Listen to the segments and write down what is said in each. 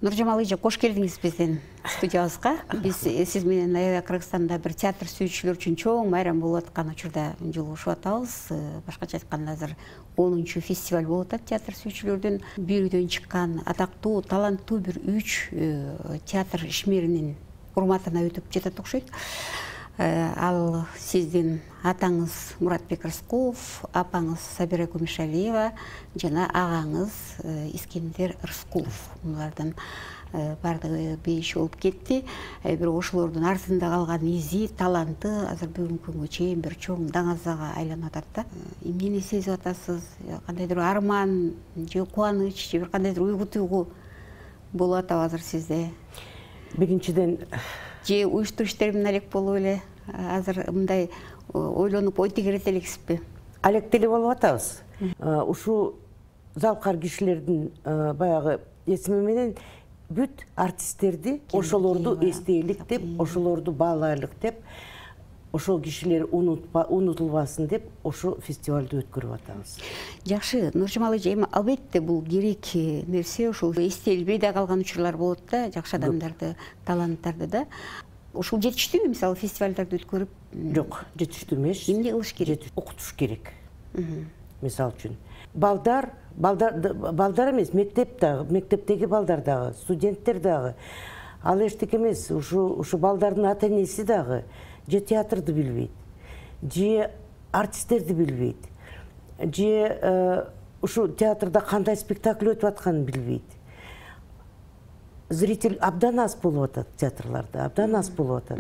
Нуржамал эже, кош келдиңиз биздин студиябызга. Биз сиз менен аябай Кыргызстанда бир театр сүйүүчүлөр үчүн чоң майрам болуп аткан учурда жолугушуп атабыз. Башкача айтканда азыр 10-чу фестиваль болуп атат театр сүйүүчүлөрдүн бирөөдөн чыккан атактуу, таланттуу бир 3 театр ишмеринин урматына өтүп жатат окшойт. Ал сиздин атаңыз Муратбек Рыскулов, апаңыз Сабира Кумишалиева жана агаңыз Искендер Рыскулов. Булардын бардыгы бейиш болуп кетти. Бирок ошолордун артында калган изи, таланты азыр бүгүнкү күнгө чейин бир чоң даңазага айланып атат да. Эмнени сезип атасыз? Кандайдыр арман же кубаныч же бир кандайдыр уйгу туйгу болуп атабы азыр сизде? Биринчиден же уюштуруш иштеринен алек болуп эле азыр мындай ойлонуп ой тегерете элексизби? Алек деле болуп атабыз. Ушу залкар кишилердин баягы эсими менен бүт артисттерди ошолорду эстейлик деп, ошолорду баалайлык деп, ошол кишилер унутулбасын деп ошо фестивалды өткөрүп атабыз. Жакшы, Нуржамал эже, эми албетте бул керек нерсе, ошол эстелбей да калган учурлар болот да, жакшы адамдарды, таланттарды да. Ошол жетиштүүбү, мисалы фестивалдарды өткөрүп? Жок, жетиштүү эмес. Эмне кылыш керек? Окутуш керек. Мисалы үчүн. Балдар эмес, мектептеги балдар дагы, студенттер дагы. Ал эчтеке эмес, ушу балдардын ата-энеси дагы же театрды билбейт, же артисттерди билбейт, же ушу театрда кандай спектакль өтүп атканын билбейт. Зритель абдан аз болуп атат, театрларда абдан аз болуп атат.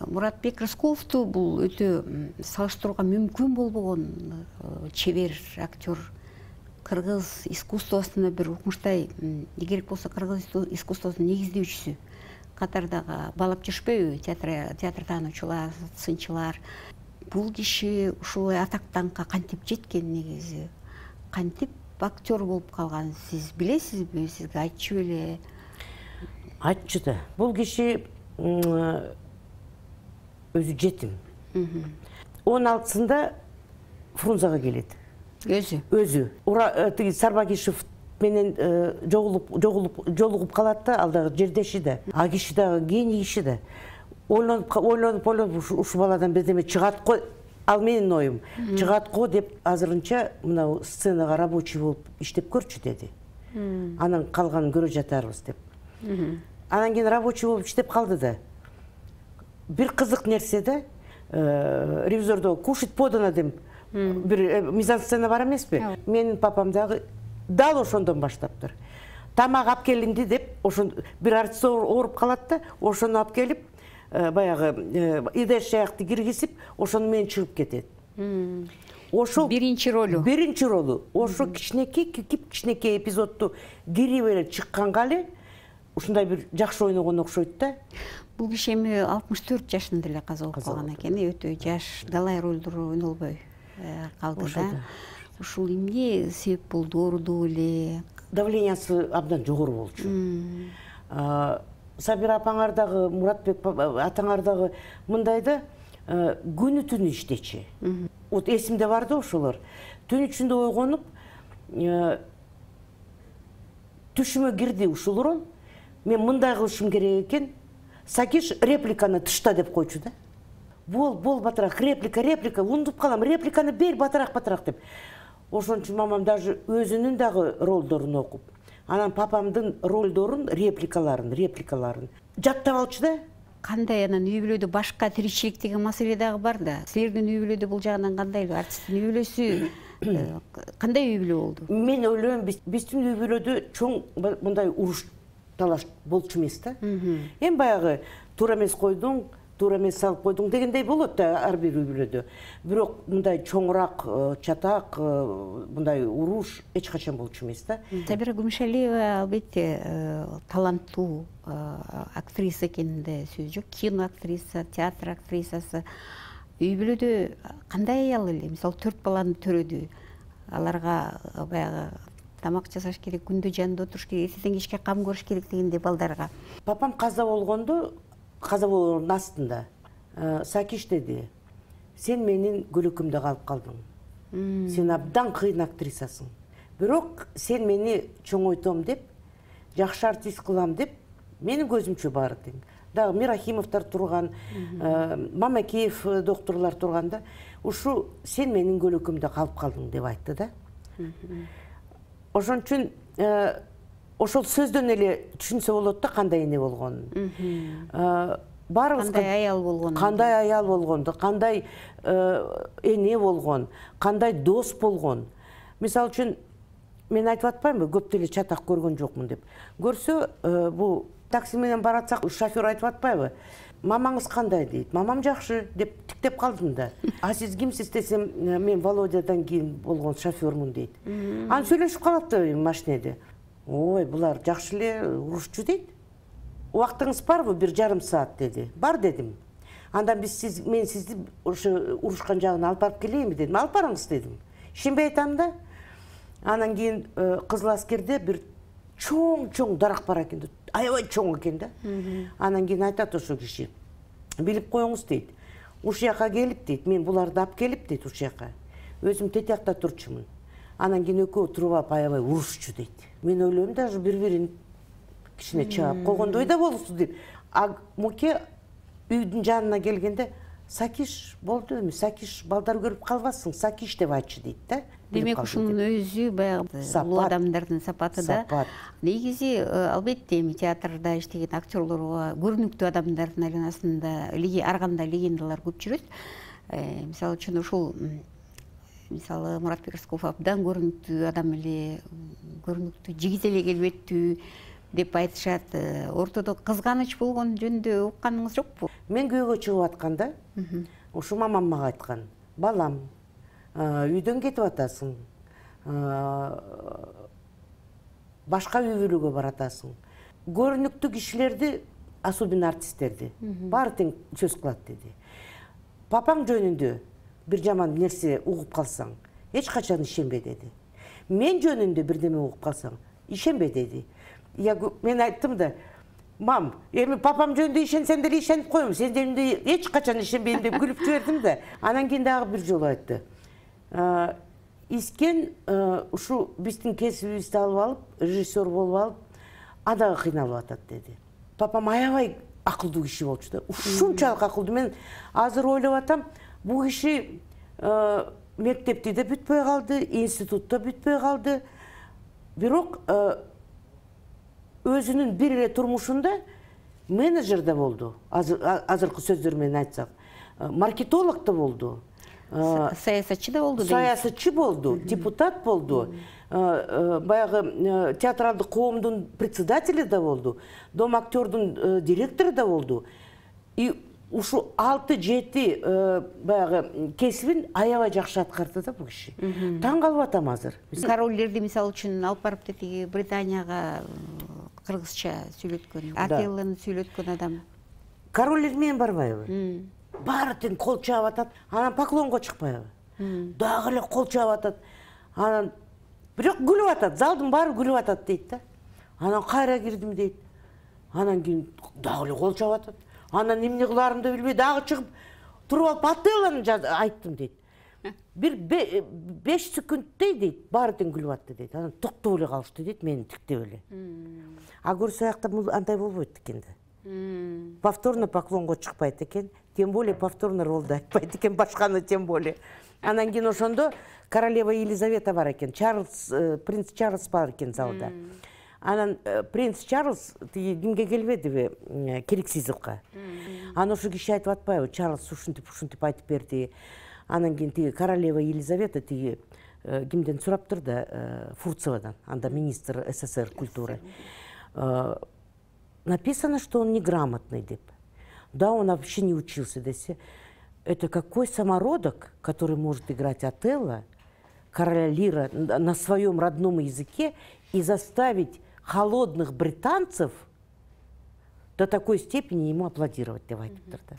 Муратбек Рыскуловду бул өтө салыштырууга мүмкүн болбогон чебер актер. Кыргыз искусствосуна бир укмуштай, керек болсо кыргыз искусствосунун негиздөөчүсү катардагы баалап жүрүшпөйбү театр таануучулар, сынчылар. Бул киши ушулай атактанга кантип жеткен негизи? Кантип актер болуп калган? Сиз билесизби? Сизге айтчу беле? Айтчу да. Бул киши өзү жетим. 16-сында Фрунзага келет. Өзү. Тиги Сарбагишев менен жолугуп калат да, ал дагы жердеши да. А киши дагы гений киши да. Ойлонуп ушу баладан бирдеме чыгат го, ал менин оюм. Чыгат го деп азырынча мына сценага рабочий болуп иштеп көрчү деди. Анан калганын көрө жатарбыз деп. Анан кийин рабочий болуп иштеп калды да. Бир кызык нерсе да, ревизордо кушать подано деп бир мизансцена бар эмеспи? Менин папам дагы дал ошондон баштаптыр. Тамак алып келинди деп, ошон бир артист ооруп калат да, ошону алып келип, баягы идеш шаякты киргизип, ошону менен чыгып кетет. Ошол биринчи ролу. Биринчи ролу. Ошо кичинекей эпизодду кирип эле чыкканга эле ушундай бир жакшы ойногон окшойт да. Бул киши эми 64 жашында эле каза болуп калган экен, өтө жаш, далай ролдор ойнолбой калды да. Ушул эмне себеп болду, ооруду эле? Давлениясы абдан жогору болчу. Сабира апаңар дагы, Муратбек атаңар дагы мындай да, күнү түнү иштечи. Вот эсимде бар да ошолор. Түн ичинде ойгонуп, түшүмө кирди ушул роль. Мен мындай кылышым керек экен. Сакиш репликаны тышта деп койчу да. Бол батыраак, реплика, унутуп калам, репликаны бер батыраак деп. Ошон үчүн мамам даже өзүнүн дагы ролдорун окуп, анан папамдын ролдорун, репликаларын жаттап алчу да. Кандай анан үй бүлөдө башка тиричилик деген маселе дагы бар да. Силердин үй бүлөдө бул жагынан кандай? Артисттин үй бүлөсү кандай үй бүлө болду? Мен ойлойм, биздин үй бүлөдө чоң мындай уруш талаш болчу эмес да. Эми баягы туура эмес койдуң, туура эмес салып койдуң дегендей болот да ар бир үй бүлөдө. Бирок мындай чоңураак, чатак, мындай уруш эч качан болчу эмес да. Сабира Кумишалиева албетте таланттуу актриса экенинде сөз жок. Кино актриса, театр актрисасы. Үй бүлөдө кандай аял эле? Мисалы 4 баланы төрөдү. Аларга баягы тамак жасаш керек, күндө жанында отуруш керек, эртеден кечке кам көрүш керек дегендей балдарга. Папам каза болгондо, каза болгондун астында Сакиш деди, сен менин көлөкөмдө калып калдың. Сен абдан кыйын актрисасың. Бирок сен мени чоңойтом деп, жакшы артист кылам деп менин көзүмчө баары тең. Дагы Мирахимовтар турган, Мамакеев докторлар турганда, ушу сен менин көлөкөмдө калып калдың деп айтты да. Ошон үчүн ошол сөздөн эле түшүнсө болот да кандай эне болгонун. Барыбызга кандай аял болгонун. Кандай аял болгонду, кандай эне болгон, кандай дос болгон. Мисалы үчүн мен айтып атпаймынбы, көп деле чатак көргөн жокмун деп. Көрсө, бул такси менен баратсак, шофер айтып атпайбы? Мамаңыз кандай дейт? Мамам жакшы деп тиктеп калдым да. А сиз кимсиз десем, мен Володядан кийин болгон шофермун дейт. Аны сүйлөшүп калат да машинеде. Ой, булар жакшы эле урушчу дейт. Убактыңыз барбы? 1,5 саат деди. Бар дедим. Андан мен сизди ошо урушкан жагына алып барып келейинби дедим. Алып барыңыз дедим. Ишенбей айтам да. Анан кийин Кызыл Аскерде бир чоң дарак бар экен. Аябай чоң экен да. Анан кийин айтат ошо киши. Билип коюңуз дейт. Ушул жака келип дейт. Мен буларды алып келип дейт ушул жака. Өзүм тетиякта турчумун. Анан кийин экөө туруп алып аябай урушчу дейт. Мен ойлойм даже бири-бирин кичине чаап койгондой да болсу деп. А муке үйдүн жанына келгенде Сакиш болду эми, Сакиш балдар көрүп калбассың, Сакиш деп айтчы дейт да. Демек ушунун өзү баягы улуу адамдардын сапаты да. Негизи албетте эми театрда иштеген актерлорго көрүнүктүү адамдардын айланасында ар кандай легендалар көп жүрөт. Мисалы үчүн ушул мисалы Мурат Персков абдан көрүнүктүү адам эле, көрүнүктүү, жигиз эле келбеттүү деп айтышат. Ортодо кызганыч болгон жөнүндө укканыңыз жокпу? Мен күйөөгө чыгып атканда, ушу мамам мага айткан: "Балам, үйдөн кетип атасың, башка үй бүлөгө баратасың. Көрүнүктүү кишилерди, особенно артисттерди, баары тең сөз кылат" деди. "Папаң жөнүндө бир жаман нерсе угуп калсаң, эч качан ишенбе" деди. "Мен жөнүндө бирдеме угуп калсаң, ишенбе" деди. Мен айттым да: "Мам, эми папам жөнүндө ишенсем деле ишенип коем, сен жөнүндө эч качан ишенбейм" деп күлүп жибердим да. Анан кийин дагы бир жолу айтты: "Искен ушу биздин кесибибизди алып алып, режиссер болуп алып, ада кыйналып атат" деди. Папам аябай акылдуу киши болчу да. Ушунчалык акылдуу. Мен азыр ойлоп атам, бул киши мектепти да бүтпөй калды, институтта бүтпөй калды. Бирок өзүнүн бир эле турмушунда менеджер да болду. Азыркы сөздөр менен айтсак, маркетолог да болду. Саясатчы да болду. Саясатчы болду, депутат болду. Баягы театралдык коомдун председатели да болду. Дом актердун директору да болду. И ушу 6-7 баягы кесибин аябай жакшы аткарды да бул киши. Таң калып атам азыр. Короллерди мисалы үчүн алып барып деди Британияга кыргызча сүйлөткөн, Отеллону сүйлөткөн адам. Короллер менен барбайбы? Баары тең кол чаап атат. Анан поклонго чыкпайбы? Дагы эле кол чаап атат. Анан бирок күлүп атат, залдын баары күлүп атат дейт да. Анан кайра кирдим дейт. Анан кийин дагы эле кол чаап атат. Анан эмне кыларымды билбей дагы чыгып туруп алып Отеллону айттым дейт. Бир 5 секунддей дейт, баары тең күлүп атты дейт. Анан токтоп эле калышты дейт, мени тиктеп эле. А көрсө аякта андай болбойт экен да. Повторно поклонго чыкпайт экен, тем более повторно ролду айтпайт экен, башканы тем более. Анан кийин ошондо королева Елизавета бар экен, принц Чарльз бар экен залда. Анан принц Чарльз кимге келбедиби, керексиз ыкка. Анан ошо киши айтып атпайбы, Чарльз ушинтип айтып берди. Анан кийин королева Елизавета кимден сураптыр да, Фурцевадан, анда министр СССР культуры. Написано, что он неграмотный деп. Да, он вообще не учился десе. Это какой самородок, который может играть Отелло, короля Лира на своем родном языке и заставить холодных британцев до такой степени ему аплодировать деп айтыптыр да.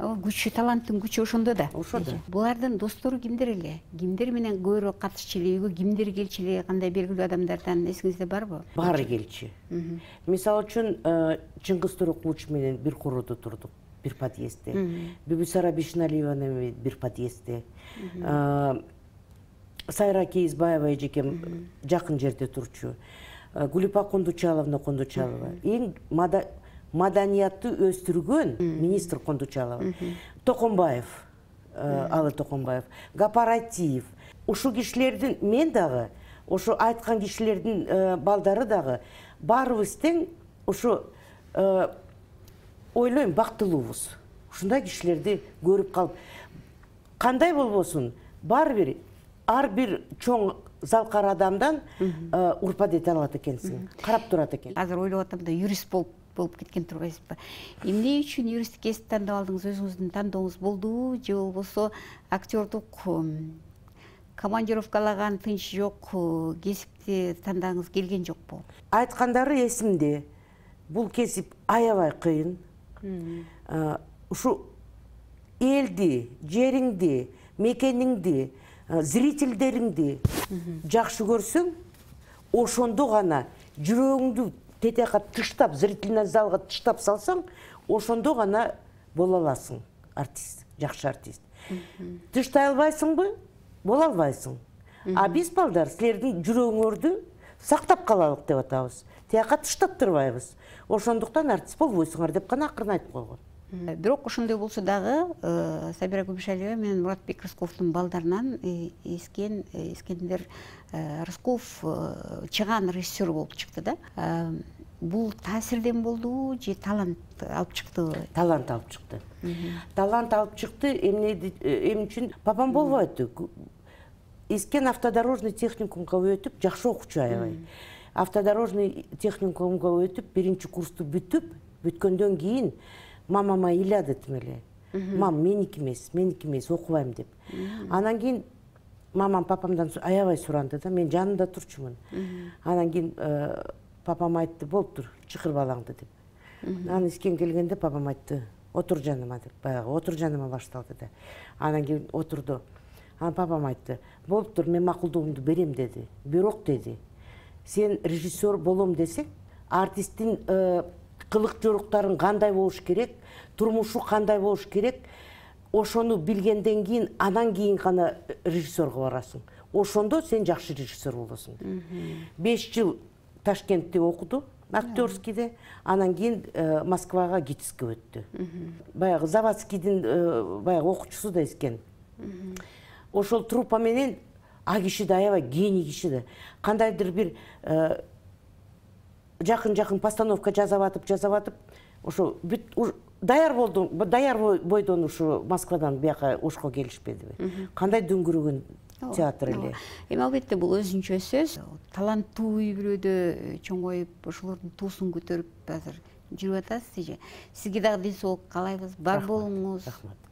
Күчү, таланттын күчү ошондо да. Ошондо. Булардын достору кимдер эле? Кимдер менен көбүрөөк катышчу эле, үйгө кимдер келчү эле, кандай белгилүү адамдардан эсиңизде барбы? Баары келчү. Мисалы үчүн Чыңгыз Төрөкулович менен бир короодо турдук, бир подъездде. Бибисара Бишналиева менен бир подъездде. Сайра Кейизбаева эжекем жакын жерде турчу. Гулипа Кондучалова. Ең маданиятты өстірген министр Кондучалова. Тоқомбаев, Алы Тоқомбаев, Гапаратиев. Ушу кишилердин, мен дагы, ушу айткан кишилердин балдары дагы, барыбыздын ушу ойлойм бактылуубуз. Ушундай кишилерди көрүп калып, кандай болбосун, ар бир чоң залкар адамдан урпат эте алат экенсиң, карап турат экен. Азыр ойлоп атам да, юрист болуп кеткен турбайсызбы? Эмне үчүн юристтик кесип тандап алдыңыз? Өзүңүздүн тандооңуз болдубу же болбосо актёрдук командировкалаган тынч жок кесипти тандагыңыз келген жокпу? Айткандары эсимде. Бул кесип аябай кыйын. Ушу элди, жериңди, мекениңди, зрительдериңди жакшы көрсөң, ошондо гана жүрөгүңдү тетега тыштап, зрительный залга тыштап салсаң, ошондо гана боло аласың артист, жакшы артист. Тыштай албайсыңбы? Боло албайсың. А биз балдар силердин жүрөгүңөрдү сактап калалык деп атабыз. Тияка тыштап турбайбыз. Ошондуктан артист болбойсуңар деп гана акырын айтып койгон. Бирок ошондой болсо дагы Сабира Көбүшалиева менен Муратбек Рысковдун балдарынан Искендер Рысков чыган режиссер болуп чыкты да. Бул таасирден болдубу же талант алып чыктыбы? Талант алып чыкты. Талант алып чыкты. Эмне үчүн папам болбойт. Искен автодорожный техникумга өтүп, жакшы окуучу аябай. Автодорожный техникумга өтүп, биринчи курсту бүткөндөн кийин мамама ыйлады тимеле. Мам, меники эмес, окубайм деп. Анан кийин мамам папамдан аябай суранды да, мен жанында турчумун. Анан кийин папам айтты, болуптур, чакыр балаңды деп. Анан Искен келгенде папам айтты, отур жаныма деп, баягы отур жаныма башталды да. Анан кийин отурду. Анан папам айтты, болуптур, мен макулдугумду берем деди. Бирок деди, сен режиссер болом десең, артисттин кылык жоруктарын кандай болуш керек, турмушу кандай болуш керек, ошону билгенден кийин, анан кийин гана режиссерге барасың. Ошондо сен жакшы режиссер болосуң. 5 жыл Ташкентте окуду, актерскийде, анан кийин Москвага ГИТИСке өттү. Баягы Завадскийдин баягы окуучусу да Искен. Ошол труппа менен а киши да аябай гений киши да. Кандайдыр бир жакын постановка жасап атып, ошо бүт даяр бойдон ушу Москвадан бияка ушко келишпедиби? Кандай дөңгөрөгөн театр эле. Эми албетте бул өзүнчө сөз. Таланттуу үй-бүлөдө чоңоюп, ошолордун туусун көтөрүп азыр жүрүп атасыз же. Сизге дагы ден соолук каалайбыз. Бар болуңуз. Рахмат.